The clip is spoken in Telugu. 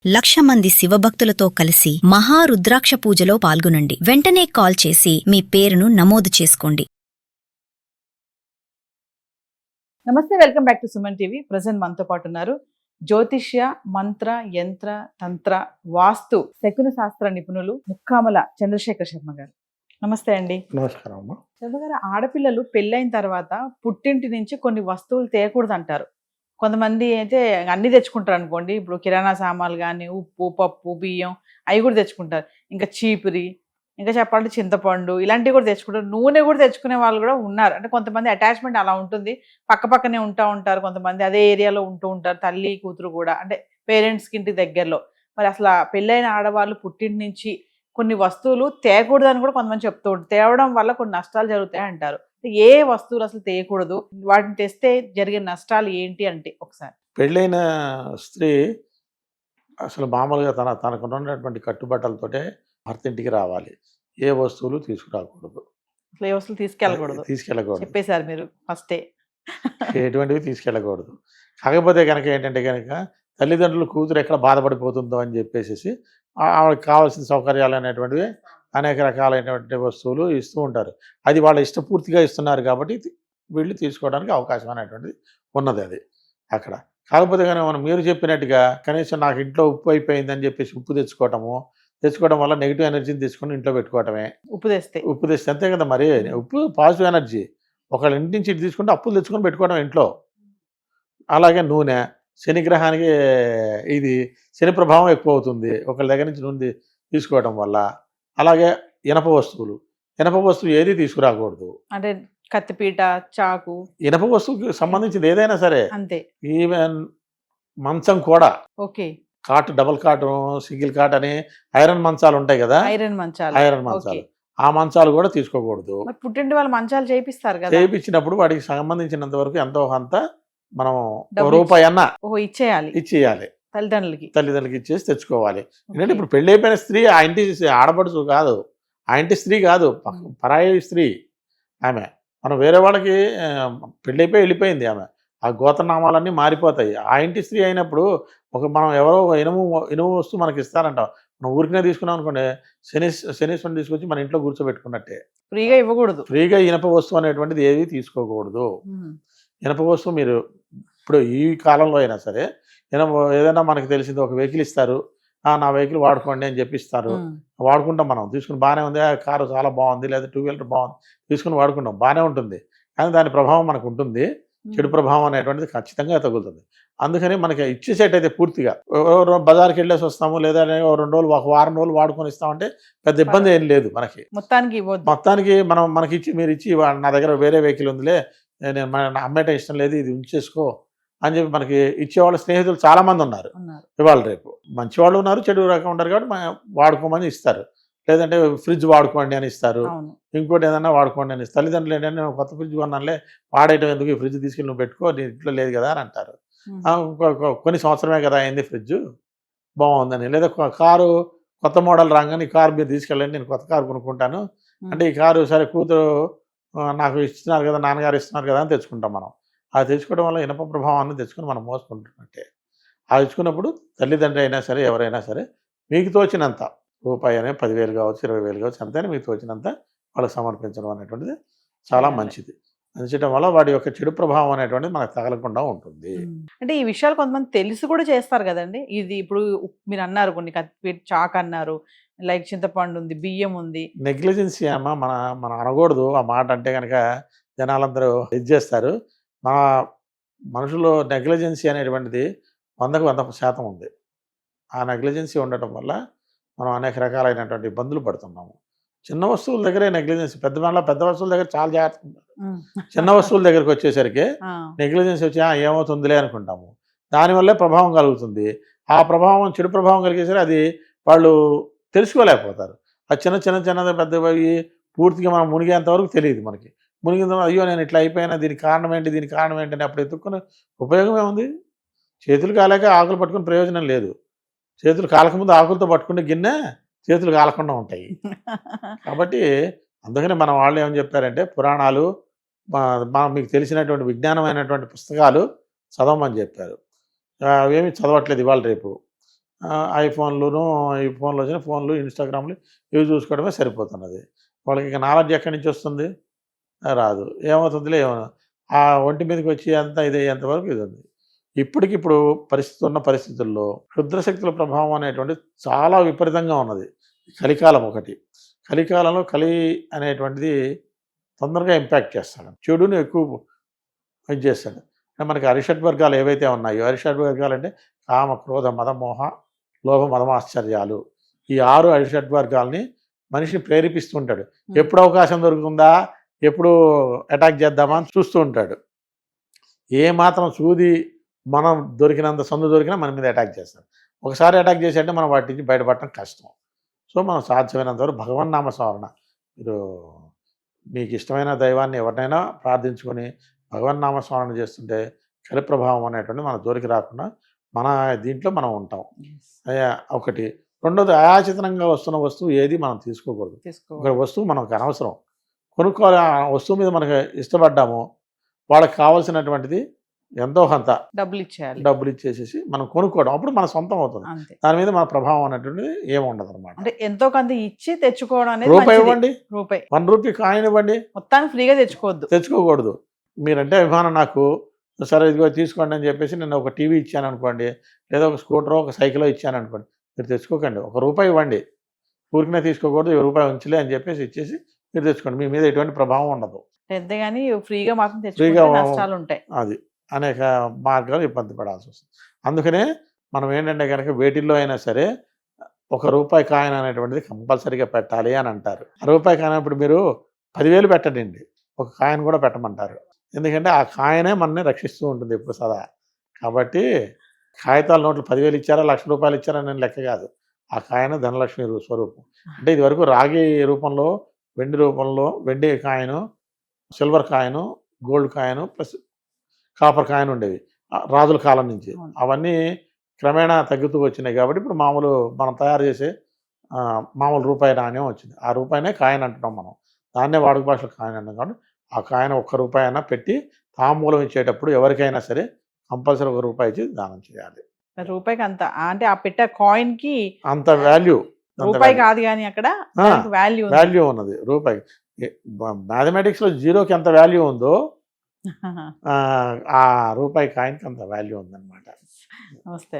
1,00,000 మంది శివభక్తులతో కలిసి మహారుద్రాక్ష పూజలో పాల్గొనండి. వెంటనే కాల్ చేసి మీ పేరును నమోదు చేసుకోండి. నమస్తే, welcome back to Suman TV. Present మనతో పాటు ఉన్నారు జ్యోతిష్య, మంత్ర, యంత్ర, తంత్ర, వాస్తు, శకున శాస్త్ర నిపుణులు ముక్కామల చంద్రశేఖర్ శర్మ గారు. నమస్తే అండి. నమస్కారం అమ్మా. శర్మ గారు, ఆడపిల్లలు పెళ్ళైన తర్వాత పుట్టింటి నుంచి కొన్ని వస్తువులు తేయకూడదు అంటారు. కొంతమంది అయితే అన్ని తెచ్చుకుంటారు అనుకోండి. ఇప్పుడు కిరాణా సామాన్లు కానీ, ఉప్పు, పప్పు, బియ్యం అవి కూడా తెచ్చుకుంటారు. ఇంకా చీపురి, ఇంకా చెప్పాలంటే చింతపండు, ఇలాంటివి కూడా తెచ్చుకుంటారు. నూనె కూడా తెచ్చుకునే వాళ్ళు కూడా ఉన్నారు. అంటే కొంతమంది అటాచ్మెంట్ అలా ఉంటుంది, పక్క పక్కనే ఉంటారు. కొంతమంది అదే ఏరియాలో ఉంటూ ఉంటారు, తల్లి కూతురు కూడా, అంటే పేరెంట్స్కి ఇంటి దగ్గరలో. మరి అసలు పెళ్ళైన ఆడవాళ్ళు పుట్టింటి నుంచి కొన్ని వస్తువులు తేయకూడదని కూడా కొంతమంది చెప్తూ ఉంటారు. తేవడం వల్ల కొన్ని నష్టాలు జరుగుతాయి అంటారు. ఏ వస్తువులు అసలు తేయకూడదు, వాటిని తెస్తే జరిగే నష్టాలు ఏంటి అంటే ఒకసారి. పెళ్ళైన స్త్రీ అసలు మామూలుగా తనకు ఉన్నటువంటి కట్టుబట్టలతోటే భర్త ఇంటికి రావాలి. ఏ వస్తువులు తీసుకురాకూడదు, అసలు ఏ వస్తువులు తీసుకెళ్ళకూడదు చెప్పేశారు మీరు ఫస్టే. ఎటువంటివి తీసుకెళ్ళకూడదు. కాకపోతే కనుక ఏంటంటే కనుక తల్లిదండ్రులు కూతురు ఎక్కడ బాధపడిపోతుందో అని చెప్పేసి ఆవిడకి కావాల్సిన సౌకర్యాలు అనేటువంటివి అనేక రకాలైనటువంటి వస్తువులు ఇస్తూ ఉంటారు. అది వాళ్ళ ఇష్టపూర్తిగా ఇస్తున్నారు కాబట్టి వీళ్ళు తీసుకోవడానికి అవకాశం అనేటువంటిది ఉన్నది అది అక్కడ. కాకపోతే కానీ మీరు చెప్పినట్టుగా కనీసం నాకు ఇంట్లో ఉప్పు అయిపోయిందని చెప్పేసి ఉప్పు తెచ్చుకోవడం వల్ల నెగిటివ్ ఎనర్జీని తీసుకొని ఇంట్లో పెట్టుకోవటమే. ఉప్పు తెస్తే అంతే కదా. మరి ఉప్పు పాజిటివ్ ఎనర్జీ. ఒకళ్ళ ఇంటి నుంచి ఇటు తీసుకుంటే అప్పులు తెచ్చుకొని పెట్టుకోవడం ఇంట్లో. అలాగే నూనె, శనిగ్రహానికి ఇది శని ప్రభావం ఎక్కువ అవుతుంది ఒకళ్ళ దగ్గర నుంచి నూనె తీసుకోవడం వల్ల. అలాగే ఇనప వస్తువు ఏది తీసుకురాకూడదు. అంటే కత్తిపీట, చాకు, ఇనప వస్తువుకి సంబంధించింది ఏదైనా సరే అంతే. ఈవెన్ మంచం కూడా. Okay. Cot, double cot, single cot అని ఐరన్ మంచాలు ఉంటాయి కదా, ఐరన్ మంచాలు, ఆ మంచాలు కూడా తీసుకోకూడదు. పుట్టింటి వాళ్ళు మంచాలు చేయిస్తారు కదా, చేయించినప్పుడు వాటికి సంబంధించినంత వరకు ఎంతో కొంత మనం రూపాయి అన్నా ఇచ్చేయాలి. తల్లిదండ్రులకి ఇచ్చేసి తెచ్చుకోవాలి. ఎందుకంటే ఇప్పుడు పెళ్లి అయిపోయిన స్త్రీ ఆ ఇంటి ఆడపడుచు కాదు, ఆ ఇంటి స్త్రీ కాదు, పరాయి స్త్రీ ఆమె. మనం వేరే వాళ్ళకి పెళ్ళి అయిపోయి వెళ్ళిపోయింది ఆమె. ఆ గోత్రనామాలన్నీ మారిపోతాయి. ఆ ఇంటి స్త్రీ అయినప్పుడు మనం ఎవరో ఇనుము వస్తువు మనకి ఇస్తారంట. మనం ఊరికనే తీసుకున్నాం అనుకోండి, శనీశ్వరుని తీసుకొచ్చి మన ఇంట్లో కూర్చోబెట్టుకున్నట్టే. ఫ్రీగా ఇవ్వకూడదు. ఫ్రీగా ఇనప వస్తువు అనేటువంటిది ఏది తీసుకోకూడదు. ఇనప వస్తువు మీరు ఇప్పుడు ఈ కాలంలో అయినా సరే ఏదైనా మనకి తెలిసింది ఒక వెహికల్ ఇస్తారు, నా వెహికల్ వాడుకోండి అని చెప్పిస్తారు. వాడుకుంటాం, మనం తీసుకుని బాగానే ఉంది, కారు చాలా బాగుంది, లేదా 2 వీలర్ బాగుంది, తీసుకుని వాడుకుంటాం, బాగానే ఉంటుంది. కానీ దాని ప్రభావం మనకు ఉంటుంది, చెడు ప్రభావం అనేటువంటిది ఖచ్చితంగా తగులుతుంది. అందుకని మనకి ఇచ్చేసేటైతే పూర్తిగా బజార్కి వెళ్ళేసి వస్తాము, లేదా 2 రోజులు, 1 వారం రోజులు వాడుకొని ఇస్తామంటే పెద్ద ఇబ్బంది ఏం లేదు మనకి. మొత్తానికి మనకి ఇచ్చి మీరు ఇచ్చి నా దగ్గర వేరే వెహికల్ ఉందిలే, నేను అమ్మేట ఇష్టం లేదు, ఇది ఉంచేసుకో అని చెప్పి మనకి ఇచ్చేవాళ్ళ స్నేహితులు చాలా మంది ఉన్నారు ఇవాళ రేపు. మంచివాళ్ళు ఉన్నారు, చెడు రకం ఉంటారు కాబట్టి వాడుకోమని ఇస్తారు. లేదంటే ఫ్రిడ్జ్ వాడుకోండి అని ఇస్తారు, ఇంకోటి ఏదన్నా వాడుకోండి అని. తల్లిదండ్రులు ఏంటంటే కొత్త ఫ్రిడ్జ్ కొన్నానులే, వాడేయటం ఎందుకు, ఈ ఫ్రిడ్జ్ తీసుకెళ్ళి నువ్వు పెట్టుకో, నీ ఇంట్లో లేదు కదా అని అంటారు. కొన్ని సంవత్సరమే కదా అయింది ఫ్రిడ్జ్, బాగుందని. లేదా కారు కొత్త మోడల్ రాగానే ఈ కారు మీరు తీసుకెళ్ళండి, నేను కొత్త కారు కొనుక్కుంటాను అంటే, ఈ కారు సరే కూతురు నాకు ఇస్తున్నారు కదా, నాన్నగారు ఇస్తున్నారు కదా అని తెచ్చుకుంటాం మనం. అది తెచ్చుకోవడం వల్ల ఇనప ప్రభావాన్ని తెచ్చుకొని మనం మోసుకుంటున్నట్టే. అది తెచ్చుకున్నప్పుడు తల్లిదండ్రి అయినా సరే ఎవరైనా సరే మీకు తోచినంత రూపాయి అనే 10,000 కావచ్చు, 20,000 కావచ్చు, అంతేనా మీకు తోచినంత వాళ్ళకి సమర్పించడం అనేటువంటిది చాలా మంచిది. అందించడం వల్ల వాడి యొక్క చెడు ప్రభావం అనేటువంటిది మనకు తగలకుండా ఉంటుంది. అంటే ఈ విషయాలు కొంతమంది తెలిసి కూడా చేస్తారు కదండి. ఇది ఇప్పుడు మీరు అన్నారు కొన్ని కత్తిపీట, చాక్ అన్నారు, లైక్ చింతపండు ఉంది, బియ్యం ఉంది. నెగ్లిజెన్సీ అమ్మ, మనం అనకూడదు ఆ మాట. అంటే కనుక జనాలందరూ ఇది చేస్తారు. మన మనుషుల్లో నెగ్లిజెన్సీ అనేటువంటిది 100కు 100% ఉంది. ఆ నెగ్లిజెన్సీ ఉండటం వల్ల మనం అనేక రకాలైనటువంటి ఇబ్బందులు పడుతున్నాము. చిన్న వస్తువుల దగ్గరే నెగ్లిజెన్సీ, పెద్ద వస్తువుల దగ్గర చాలా జాగ్రత్తగా ఉంటారు. చిన్న వస్తువుల దగ్గరికి వచ్చేసరికి నెగ్లిజెన్సీ వచ్చి ఏమవుతుందిలే అనుకుంటాము. దానివల్లే ప్రభావం కలుగుతుంది. ఆ ప్రభావం చెడు ప్రభావం కలిగేసరికి అది వాళ్ళు తెలుసుకోలేకపోతారు. ఆ చిన్న పెద్దవి పూర్తిగా మనం మునిగేంత వరకు తెలియదు మనకి. మునిగిన తర్వాత అయ్యో నేను ఇట్లా అయిపోయినా, దీనికి కారణం ఏంటి అని అప్పుడు ఎత్తుక్కుని ఉపయోగం ఏముంది? చేతులు కాలేక ఆకులు పట్టుకుని ప్రయోజనం లేదు. చేతులు కాలకముందు ఆకులతో పట్టుకునే గిన్నె చేతులు కాలకుండా ఉంటాయి. కాబట్టి అందుకని మన వాళ్ళు ఏమని చెప్పారంటే, పురాణాలు, మీకు తెలిసినటువంటి విజ్ఞానమైనటువంటి పుస్తకాలు చదవమని చెప్పారు. అవేమి చదవట్లేదు ఇవాళ రేపు. ఐఫోన్లును ఈ ఫోన్లు వచ్చిన ఫోన్లు ఇన్స్టాగ్రామ్లు ఇవి చూసుకోవడమే సరిపోతున్నది. వాళ్ళకి ఇక నాలెడ్జ్ ఎక్కడి నుంచి వస్తుంది? రాదు. ఏమవుతుందిలే ఏమో ఆ ఒంటి మీదకి వచ్చి అంతా ఇది అయ్యేంతవరకు ఇది ఉంది. ఇప్పటికిప్పుడు ఉన్న పరిస్థితుల్లో క్షుద్రశక్తుల ప్రభావం అనేటువంటిది చాలా విపరీతంగా ఉన్నది. కలికాలం ఒకటి. కలికాలంలో కలి అనేటువంటిది తొందరగా ఇంపాక్ట్ చేస్తాడు. చెడుని ఎక్కువ ఇది చేస్తాడు. మనకి అరిషడ్ వర్గాలు ఏవైతే ఉన్నాయో అరిషడ్ వర్గాలు అంటే కామ, క్రోధ, మద, మోహ, లోభ, మదమాశ్చర్యాలు. ఈ 6 అరిషడ్ వర్గాల్ని మనిషిని ప్రేరేపిస్తూ ఉంటాడు. ఎప్పుడు అవకాశం దొరుకుతుందా, ఎప్పుడు అటాక్ చేద్దామా అని చూస్తూ ఉంటాడు. ఏ మాత్రం సూది మనం దొరికినంత సందు దొరికినా మన మీద అటాక్ చేస్తాడు. ఒకసారి అటాక్ చేసేటంటే మనం వాటి నుంచి బయటపడటం కష్టం. సో మనం సాధ్యమైనంత వరకు భగవన్నామ స్మరణ, మీరు మీకు ఇష్టమైన దైవాన్ని ఎవరినైనా ప్రార్థించుకొని భగవన్నామ స్మరణ చేస్తుంటే కలి ప్రభావం అనేటువంటి మన జోలికి రాకుండా మన దీంట్లో మనం ఉంటాం. ఒకటి. రెండోది, అయాచితంగా వస్తున్న వస్తువు ఏది మనం తీసుకోకూడదు. ఒక వస్తువు మనకు అనవసరం, కొనుక్కోవాలి. ఆ వస్తువు మీద మనకు ఇష్టపడ్డాము, వాళ్ళకి కావాల్సినటువంటిది ఎంతో కొంత డబ్బులు ఇచ్చేసేసి మనం కొనుక్కోవడం, అప్పుడు మన సొంతం అవుతుంది. దాని మీద మన ప్రభావం అనేటువంటిది ఏముండదు అనమాట. అంటే ఎంతో కొంత ఇచ్చి తెచ్చుకోవడం అనేది రూపాయి ఇవ్వండి, రూపాయి 1 రూపీ కాయిన్ ఇవ్వండి, మొత్తానికి ఫ్రీగా తెచ్చుకోకూడదు. మీరంటే అభిమానం నాకు, సరే ఇదిగో తీసుకోండి అని చెప్పేసి నేను ఒక టీవీ ఇచ్చాను అనుకోండి, లేదా ఒక స్కూటరో ఒక సైకిలో ఇచ్చాను అనుకోండి, మీరు తెచ్చుకోకండి. 1 రూపాయి ఇవ్వండి, ఊరికనే తీసుకోకూడదు. 1 రూపాయి ఉంచలే అని చెప్పేసి ఇచ్చేసి మీరు తెచ్చుకోండి. మీ మీద ఎటువంటి ప్రభావం ఉండదు. అంతేగాని ఫ్రీగా మాత్రం తెచ్చుకుంటే నష్టాలు ఉంటాయి. అది అనేక మార్గాలు ఇబ్బంది పడాల్సి వస్తుంది. అందుకనే మనం ఏంటంటే కనుక వేటిల్లో అయినా సరే 1 రూపాయి కాయిన్ అనేటువంటిది కంపల్సరీగా పెట్టాలి అని అంటారు. 1 రూపాయి కాయిన్ ఇప్పుడు మీరు 10,000 పెట్టండి, ఒక కాయిన్ కూడా పెట్టమంటారు. ఎందుకంటే ఆ కాయినే మనని రక్షిస్తూ ఉంటుంది ఎప్పుడు సదా. కాబట్టి కాగితాల నోట్లు 10,000 ఇచ్చారా, 1,00,000 రూపాయలు ఇచ్చారా నేను లెక్క కాదు. ఆ కాయిన్ ధనలక్ష్మి స్వరూపం. అంటే ఇది వరకు రాగి రూపంలో, వెండి రూపంలో, వెండి coin, silver coin, gold coin plus copper coin ఉండేవి రాజుల కాలం నుంచి. అవన్నీ క్రమేణా తగ్గుతూ వచ్చినాయి. కాబట్టి ఇప్పుడు మామూలు మనం తయారు చేసే మామూలు రూపాయి నాణ్యం వచ్చింది. ఆ రూపాయినే కాయిన్ అంటున్నాం మనం. దాన్నే వాడుక భాషలో కాయిన్ అంటాం. కాబట్టి ఆ కాయిన్ 1 రూపాయి అయినా పెట్టి తాంబూలం ఇచ్చేటప్పుడు ఎవరికైనా సరే కంపల్సరీ 1 రూపాయి ఇచ్చి దానం చేయాలి. రూపాయికి అంత అంటే ఆ పెట్టే కాయిన్ కి అంత వాల్యూ, రూపాయి కాదు కానీ అక్కడ వాల్యూ ఉన్నది. రూపాయి మ్యాథమెటిక్స్ లో 0కి ఎంత వాల్యూ ఉందో ఆ రూపాయి కాయిన్కి అంత వాల్యూ ఉందన్నమాట. నమస్తే.